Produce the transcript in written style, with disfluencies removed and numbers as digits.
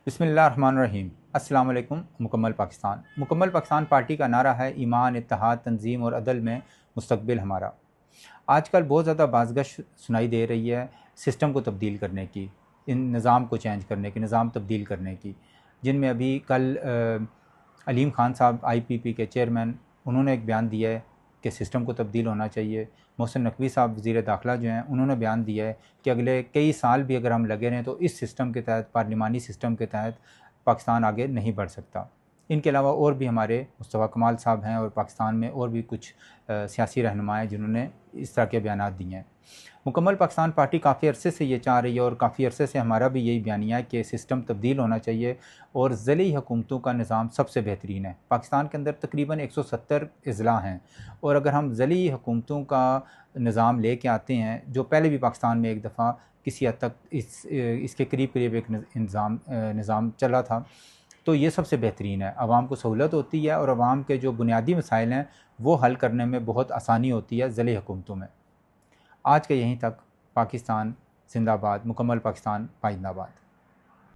بسم اللہ الرحمن الرحیم۔ السلام علیکم۔ مکمل پاکستان پارٹی کا نعرہ ہے ایمان، اتحاد، تنظیم اور عدل میں مستقبل ہمارا۔ آج کل بہت زیادہ بازگشت سنائی دے رہی ہے سسٹم کو تبدیل کرنے کی، ان نظام کو چینج کرنے کی، نظام تبدیل کرنے کی، جن میں ابھی کل علیم خان صاحب IPP کے چیئرمین، انہوں نے ایک بیان دیا ہے کہ سسٹم کو تبدیل ہونا چاہیے۔ محسن نقوی صاحب وزیر داخلہ جو ہیں، انہوں نے بیان دیا ہے کہ اگلے کئی سال بھی اگر ہم لگے رہیں تو اس سسٹم کے تحت، پارلیمانی سسٹم کے تحت پاکستان آگے نہیں بڑھ سکتا۔ ان کے علاوہ اور بھی ہمارے مصطفیٰ کمال صاحب ہیں، اور پاکستان میں اور بھی کچھ سیاسی رہنما ہیں جنہوں نے اس طرح کے بیانات دیے ہیں۔ مکمل پاکستان پارٹی کافی عرصے سے یہ چاہ رہی ہے، اور کافی عرصے سے ہمارا بھی یہی بیانیہ ہے کہ سسٹم تبدیل ہونا چاہیے، اور ضلعی حکومتوں کا نظام سب سے بہترین ہے۔ پاکستان کے اندر تقریباً 170 اضلاع ہیں، اور اگر ہم ضلعی حکومتوں کا نظام لے کے آتے ہیں، جو پہلے بھی پاکستان میں ایک دفعہ کسی حد تک اس کے قریب ایک نظام چلا تھا، تو یہ سب سے بہترین ہے۔ عوام کو سہولت ہوتی ہے، اور عوام کے جو بنیادی مسائل ہیں وہ حل کرنے میں بہت آسانی ہوتی ہے ضلعی حکومتوں میں۔ آج کے یہیں تک۔ پاکستان زندہ باد، مکمل پاکستان پائندہ باد۔